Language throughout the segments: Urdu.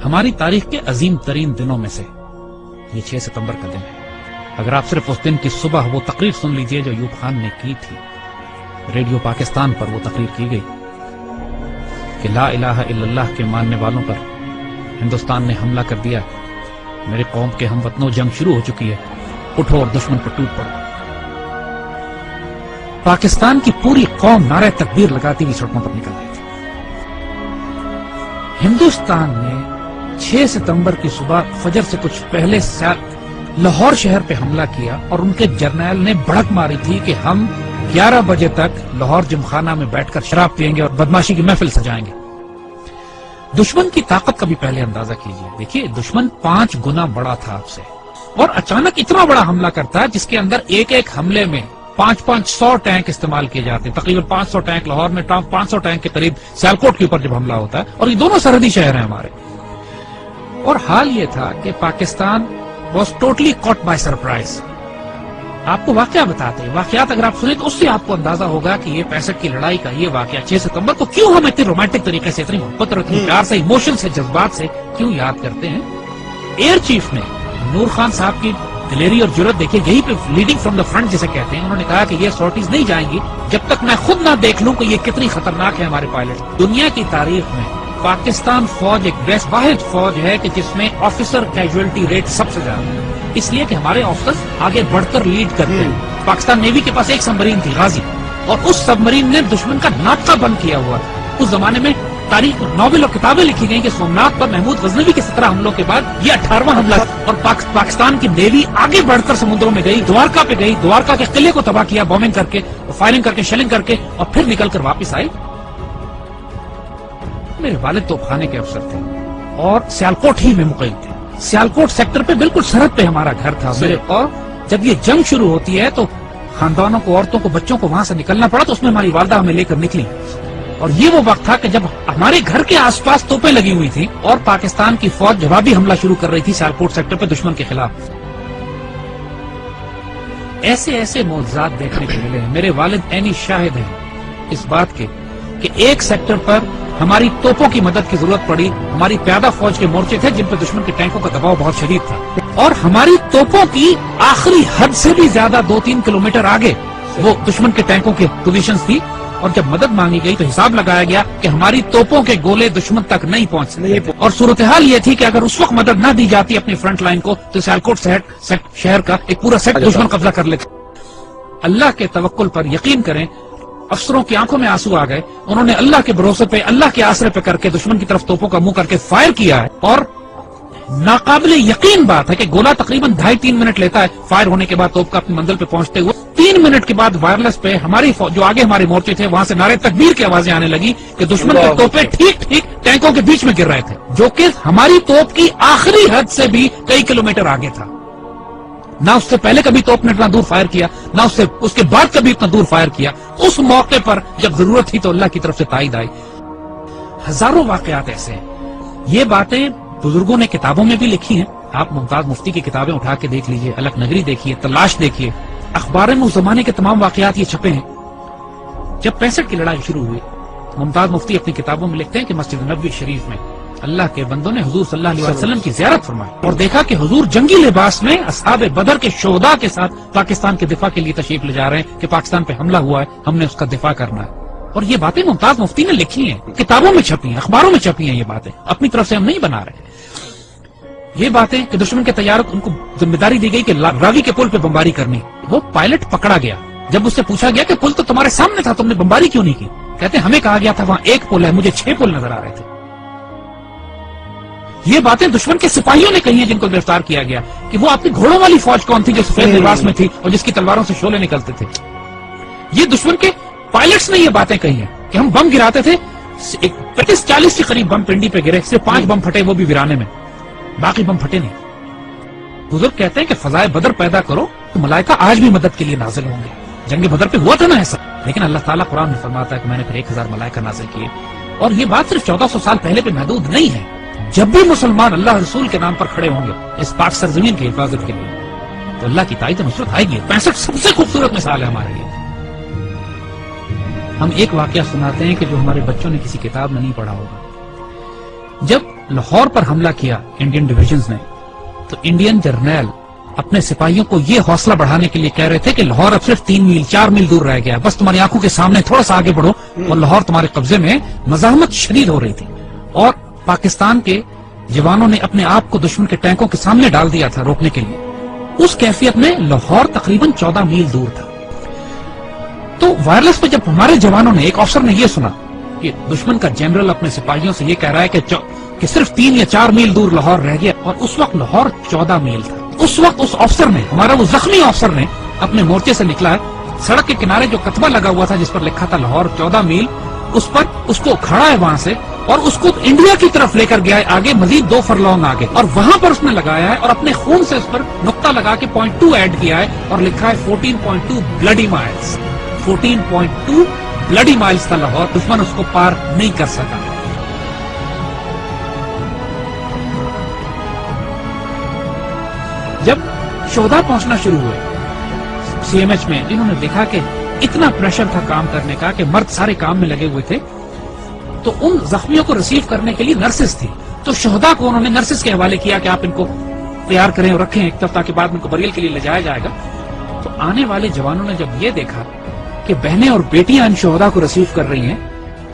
ہماری تاریخ کے عظیم ترین دنوں میں سے یہ 6 ستمبر کا دن ہے۔ اگر آپ صرف اس دن کی صبح وہ تقریر سن لیجئے جو ایوب خان نے کی تھی، ریڈیو پاکستان پر وہ تقریر کی گئی کہ لا الہ الا اللہ کے ماننے والوں پر ہندوستان نے حملہ کر دیا، میری قوم کے ہم وطنوں جنگ شروع ہو چکی ہے، اٹھو اور دشمن پر ٹوٹ پڑو۔ پاکستان کی پوری قوم نعرہ تکبیر لگاتی ہوئی سڑکوں پر نکل رہی تھی۔ ہندوستان نے 6 ستمبر کی صبح فجر سے کچھ پہلے لاہور شہر پہ حملہ کیا اور ان کے جرنیل نے بھڑک ماری تھی کہ ہم 11 بجے تک لاہور جمخانہ میں بیٹھ کر شراب پئیں گے اور بدماشی کی محفل سجائیں گے۔ دشمن کی طاقت کا بھی پہلے اندازہ کیجئے، دیکھیے دشمن 5 گنا بڑا تھا آپ سے، اور اچانک اتنا بڑا حملہ کرتا ہے جس کے اندر ایک ایک حملے میں 500 ٹینک استعمال کیے جاتے ہیں، تقریباً 500 ٹینک لاہور میں، 500 ٹینک کے قریب سیالکوٹ کے اوپر جب حملہ ہوتا ہے، اور یہ دونوں سرحدی شہر ہیں ہمارے۔ اور حال یہ تھا کہ Pakistan was totally caught by surprise. آپ کو واقعہ بتاتے ہیں، واقعات اگر آپ سنیں تو اس سے آپ کو اندازہ ہوگا کہ یہ 65 کی لڑائی کا یہ واقعہ 6 ستمبر کو کیوں ہم اتنے رومانٹک طریقے سے، اتنی محبت اور اتنی پیار سے، ایموشن سے، جذبات سے کیوں یاد کرتے ہیں۔ ایئر چیف نے نور خان صاحب کی دلیری اور جرت دیکھیے، یہی پہ لیڈنگ فرام دا فرنٹ جسے کہتے ہیں، انہوں نے کہا کہ یہ سارٹیز نہیں جائیں گی جب تک میں خود نہ دیکھ لوں کہ یہ کتنی خطرناک ہے ہمارے پائلٹ۔ دنیا کی تاریخ میں پاکستان فوج ایک واحد فوج ہے کہ جس میں آفیسر کیجویلٹی ریٹ سب سے زیادہ ہے، اس لیے کہ ہمارے آفیسرز آگے بڑھ کر لیڈ کرتے ہیں۔ پاکستان نیوی کے پاس ایک سبمرین تھی غازی، اور اس سبمرین نے دشمن کا ناکہ بند کیا ہوا تھا۔ اس زمانے میں تاریخ ناول اور کتابیں لکھی گئی کہ سومناتھ پر محمود غزنوی کے 17 حملوں کے بعد یہ 18واں حملہ تھا، اور پاکستان کی نیوی آگے بڑھ کر سمندروں میں گئی، دوارکا پہ گئی، دوارکا کے قلعے کو تباہ کیا بومنگ کر کے، فائرنگ کر کے، شیلنگ کر کے، اور پھر نکل کر واپس آئی۔ میرے والد توپخانے کے افسر تھے اور سیالکوٹ ہی میں مقیم تھے، سیالکوٹ سیکٹر پہ بالکل سرحد پہ ہمارا گھر تھا میرے، اور جب یہ جنگ شروع ہوتی ہے تو خاندانوں کو، عورتوں کو، بچوں کو وہاں سے نکلنا پڑا، تو اس میں ہماری والدہ ہمیں لے کر نکلی، اور یہ وہ وقت تھا کہ جب ہمارے گھر کے آس پاس توپیں لگی ہوئی تھی اور پاکستان کی فوج جوابی حملہ شروع کر رہی تھی سیالکوٹ سیکٹر پہ دشمن کے خلاف۔ ایسے ایسے معجزات دیکھنے کو ملے ہیں، میرے والد عینی شاہد ہیں اس بات کے کہ ایک سیکٹر پر ہماری توپوں کی مدد کی ضرورت پڑی، ہماری پیادہ فوج کے مورچے تھے جن پہ دشمن کے ٹینکوں کا دباؤ بہت شدید تھا، اور ہماری توپوں کی آخری حد سے بھی زیادہ 2-3 کلومیٹر آگے وہ دشمن کے ٹینکوں کی پوزیشنز تھی، اور جب مدد مانگی گئی تو حساب لگایا گیا کہ ہماری توپوں کے گولے دشمن تک نہیں پہنچ سکتے، اور صورتحال یہ تھی کہ اگر اس وقت مدد نہ دی جاتی اپنی فرنٹ لائن کو تو سیالکوٹ شہر کا ایک پورا سیٹ دشمن قبضہ کر لیتے۔ اللہ کے توکل پر یقین کریں، افسروں کی آنکھوں میں آنسو آ گئے، انہوں نے اللہ کے بھروسے پہ، اللہ کے آسرے پہ کر کے دشمن کی طرف توپوں کا منہ کر کے فائر کیا ہے، اور ناقابل یقین بات ہے کہ گولہ تقریباً 2.5-3 منٹ لیتا ہے فائر ہونے کے بعد توپ کا اپنی منزل پہ پہنچتے ہوئے۔ 3 منٹ کے بعد وائرلیس پہ ہماری جو آگے ہمارے مورچے تھے وہاں سے نعرے تکبیر کی آوازیں آنے لگی کہ دشمن کے توپیں ٹھیک ٹینکوں کے بیچ میں گر رہے تھے، جو کہ ہماری توپ کی آخری حد سے بھی کئی کلومیٹر آگے تھا۔ نہ اس سے پہلے کبھی توپ نے اتنا دور فائر کیا، نہ اس کے بعد کبھی اتنا دور فائر کیا۔ اس موقع پر جب ضرورت تھی تو اللہ کی طرف سے تائید آئی۔ ہزاروں واقعات ایسے ہیں، یہ باتیں بزرگوں نے کتابوں میں بھی لکھی ہیں، آپ ممتاز مفتی کی کتابیں اٹھا کے دیکھ لیجئے، الک نگری دیکھیے، تلاش دیکھیے، اخبار میں اس زمانے کے تمام واقعات یہ چھپے ہیں۔ جب 65 کی لڑائی شروع ہوئی، ممتاز مفتی اپنی کتابوں میں لکھتے ہیں کہ مسجد نبوی شریف میں اللہ کے بندوں نے حضور صلی اللہ علیہ وسلم کی زیارت فرمائی اور دیکھا کہ حضور جنگی لباس میں اصحاب بدر کے شہداء کے ساتھ پاکستان کے دفاع کے لیے تشریف لے جا رہے ہیں کہ پاکستان پہ حملہ ہوا ہے، ہم نے اس کا دفاع کرنا ہے۔ اور یہ باتیں ممتاز مفتی نے لکھی ہیں، کتابوں میں چھپی ہیں، اخباروں میں چھپی ہیں، یہ باتیں اپنی طرف سے ہم نہیں بنا رہے۔ یہ باتیں کہ دشمن کے طیاروں ان کو ذمہ داری دی گئی کہ راوی کے پل پہ بمباری کرنی، وہ پائلٹ پکڑا گیا، جب اس سے پوچھا گیا کہ پل تو تمہارے سامنے تھا، تم نے بمباری کیوں نہیں کی؟ کہتے ہمیں کہا گیا تھا وہاں ایک پل ہے، مجھے 6 پل نظر آ رہے تھے۔ یہ باتیں دشمن کے سپاہیوں نے کہی ہیں جن کو گرفتار کیا گیا کہ وہ اپنی گھوڑوں والی فوج کون تھی جو سفید لباس میں تھی اور جس کی تلواروں سے شعلے نکلتے تھے۔ یہ دشمن کے پائلٹس نے یہ باتیں کہی ہیں کہ ہم بم گراتے تھے، 35-40 کے قریب بم پنڈی پہ گرے، صرف 5 بم پھٹے، وہ بھی ویرانے میں، باقی بم پھٹے نہیں۔ بزرگ کہتے ہیں کہ فضائے بدر پیدا کرو تو ملائکہ آج بھی مدد کے لیے نازل ہوں گے۔ جنگ بدر پہ ہوا تھا نا ایسا، لیکن اللہ تعالیٰ قرآن میں فرماتا ہے کہ میں نے پھر 1000 ملائکہ نازل کیے، اور یہ بات صرف 1400 سال پہلے پہ محدود نہیں ہے۔ جب بھی مسلمان اللہ رسول کے نام پر کھڑے ہوں گے اس پاک سرزمین کی حفاظت کے لیے تو اللہ کی تائید و نصرت آئے گی۔ 65 سب سے خوبصورت مثال ہے ہمارے لیے۔ ہم ایک واقعہ سناتے ہیں کہ جو ہمارے بچوں نے کسی کتاب میں نہیں پڑھا ہوگا۔ جب لاہور پر حملہ کیا انڈین ڈویژنز نے تو انڈین جرنیل اپنے سپاہیوں کو یہ حوصلہ بڑھانے کے لیے کہہ رہے تھے کہ لاہور اب صرف 3 میل 4 میل دور رہ گیا، بس تمہاری آنکھوں کے سامنے تھوڑا سا آگے بڑھو اور لاہور تمہارے قبضے میں۔ مزاحمت شدید ہو رہی تھی اور پاکستان کے جوانوں نے اپنے آپ کو دشمن کے ٹینکوں کے سامنے ڈال دیا تھا روکنے کے لیے۔ اس کیفیت میں لاہور تقریباً 14 میل دور تھا۔ تو وائرلیس پہ جب ہمارے جوانوں نے، ایک افسر نے یہ سنا کہ دشمن کا جنرل اپنے سپاہیوں سے یہ کہہ رہا ہے کہ صرف 3 یا 4 میل دور لاہور رہ گیا، اور اس وقت لاہور 14 میل تھا۔ اس وقت اس افسر نے، ہمارا وہ زخمی افسر نے اپنے مورچے سے نکلا ہے، سڑک کے کنارے جو کتبہ لگا ہوا تھا جس پر لکھا تھا لاہور 14 میل، اس پر اس کو کھڑا ہے وہاں سے اور اس کو انڈیا کی طرف لے کر گیا ہے آگے، مزید 2 فرلونگ آگے، اور وہاں پر اس نے لگایا ہے اور اپنے خون سے اس پر نقطہ لگا کے 0.2 ایڈ کیا ہے اور لکھا ہے 14.2 بلڈی مائلز۔ 14.2 بلڈی مائلز تھا لاہور، دشمن اس کو پار نہیں کر سکا۔ جب شہداء پہنچنا شروع ہوئے سی ایم ایچ میں، انہوں نے دیکھا کہ اتنا پریشر تھا کام کرنے کا کہ مرد سارے کام میں لگے ہوئے تھے، تو ان زخمیوں کو ریسیو کرنے کے لیے نرسز تھی، تو شہداء کو انہوں نے نرسز کے حوالے کیا کہ آپ ان کو تیار کریں اور رکھیں ایک طرف تاکہ بعد میں ان کو بریل کے لیے لے جایا جائے گا۔ تو آنے والے جوانوں نے جب یہ دیکھا کہ بہنیں اور بیٹیاں ان شہداء کو ریسیو کر رہی ہیں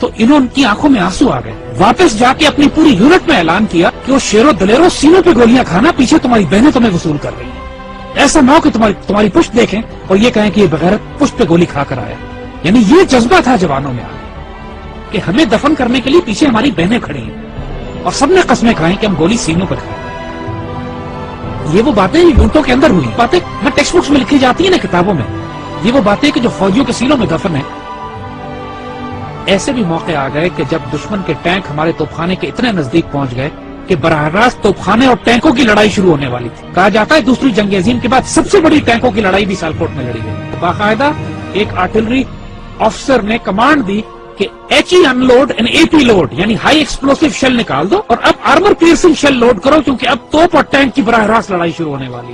تو ان کی آنکھوں میں آنسو آ گئے۔ واپس جا کے اپنی پوری یونٹ میں اعلان کیا کہ وہ شیرو دلیرو سینوں پہ گولیاں کھانا، پیچھے تمہاری بہنیں تمہیں وصول کر رہی ہیں۔ ایسا نہ ہو کہ تمہاری پشت دیکھیں اور یہ کہیں کہ یہ بغیرت پشت پہ گولی کھا کر آیا۔ یعنی یہ جذبہ تھا جوانوں میں کہ ہمیں دفن کرنے کے لیے پیچھے ہماری بہنیں کھڑی ہیں، اور سب نے قسمیں کھائیں کہ ہم گولی سینوں پر کھائیں۔ یہ وہ باتیں یونٹوں کے اندر ہوئی، باتیں نہ ٹیکسٹ بکس میں لکھی جاتی ہیں نہ کتابوں میں، یہ وہ باتیں کہ جو فوجیوں کے سینوں میں دفن ہیں۔ ایسے بھی موقع آ گئے کہ جب دشمن کے ٹینک ہمارے توپخانے کے اتنے نزدیک پہنچ گئے کہ براہ راست توپخانے اور ٹینکوں کی لڑائی شروع ہونے والی تھی۔ کہا جاتا ہے دوسری جنگ عظیم کے بعد سب سے بڑی ٹینکوں کی لڑائی بھی سیالکوٹ میں لڑی گئی۔ باقاعدہ ایک آرٹلری افسر نے کمانڈ دی کہ H E unload and A P load, یعنی ہائی ایکسپلوسو شیل نکال دو اور اب آرمر پیئرسنگ شیل لوڈ کرو، کیونکہ اب توپ اور ٹینک کی براہ راست لڑائی شروع ہونے والی۔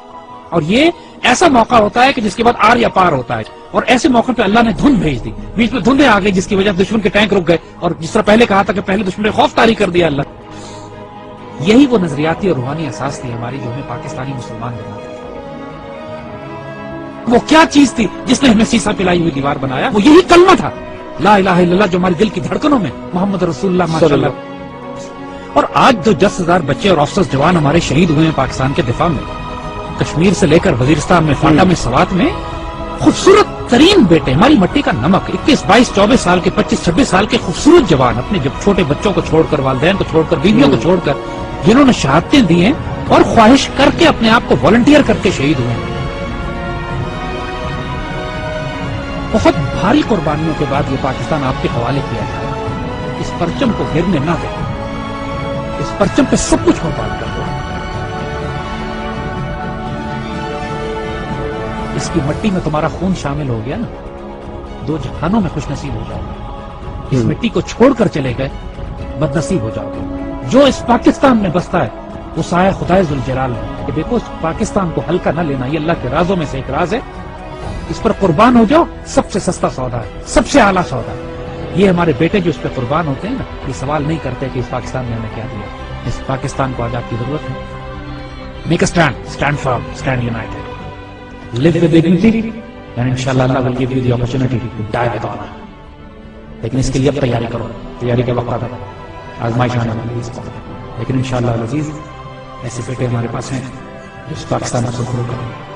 اور یہ ایسا موقع ہوتا ہے کہ جس کے بعد آر یا پار ہوتا ہے، اور ایسے موقع پہ اللہ نے دھند بھیج دی، بیچ میں دھندیں آ گئی جس کی وجہ سے دشمن کے ٹینک رک گئے، اور جس طرح پہلے کہا تھا کہ پہلے دشمن نے خوف طاری کر دیا اللہ۔ یہی وہ نظریاتی اور روحانی اساس تھی ہماری جو ہمیں پاکستانی مسلمان بناتی تھی۔ وہ کیا چیز تھی جس نے ہمیں سیسا پلائی ہوئی دیوار بنایا؟ وہ یہی کلمہ تھا، لا الہ الا اللہ، جو ہمارے دل کی دھڑکنوں میں محمد رسول اللہ ماشاءاللہ۔ اور آج جو 10,000 بچے اور افسر جوان ہمارے شہید ہوئے ہیں پاکستان کے دفاع میں، کشمیر سے لے کر وزیرستان میں، فاٹا میں، سوات میں، خوبصورت ترین بیٹے، ہماری مٹی کا نمک، 21، 22، 24 سال کے، 25، 26 سال کے خوبصورت جوان، اپنے جب چھوٹے بچوں کو چھوڑ کر، والدین کو چھوڑ کر، بیویوں کو چھوڑ کر، جنہوں نے شہادتیں دی ہیں اور خواہش کر کے اپنے آپ کو والنٹیئر کر کے شہید ہوئے ہیں۔ بہت بھاری قربانیوں کے بعد یہ پاکستان آپ کے حوالے کیا جائے۔ اس پرچم کو گرنے نہ دیں، اس پرچم پہ سب کچھ قربان کر دو۔ اس کی مٹی میں تمہارا خون شامل ہو گیا نا، 2 جہانوں میں خوش نصیب ہو جاؤ گے۔ اس مٹی کو چھوڑ کر چلے گئے بد نصیب ہو جاؤ گے۔ جو اس پاکستان میں بستا ہے وہ سایہ خدائے ذوالجلال ہے کہ دیکھو اس پاکستان کو ہلکا نہ لینا، یہ اللہ کے رازوں میں سے ایک راز ہے، اس پر قربان ہو جاؤ، سب سے سستا سودا ہے، سب سے اعلیٰ سودا ہے۔ یہ ہمارے بیٹے جو اس پہ قربان ہوتے ہیں نا، یہ سوال نہیں کرتے کہ اس پاکستان نے ہمیں کیا دیا۔ اس پاکستان کو آج آپ کی ضرورت ہے۔ Make a stand, stand firm, stand United, live with dignity, and inshallah Allah will give you the opportunity to die with honor. لیکن اس کے لیے اب تیاری کرو، تیاری کا وقت آتا ہے، آزمائش آنے والی ہے، لیکن انشاءاللہ العزیز ایسے بیٹے ہمارے پاس ہیں جو اس پاکستان کو شروع کریں۔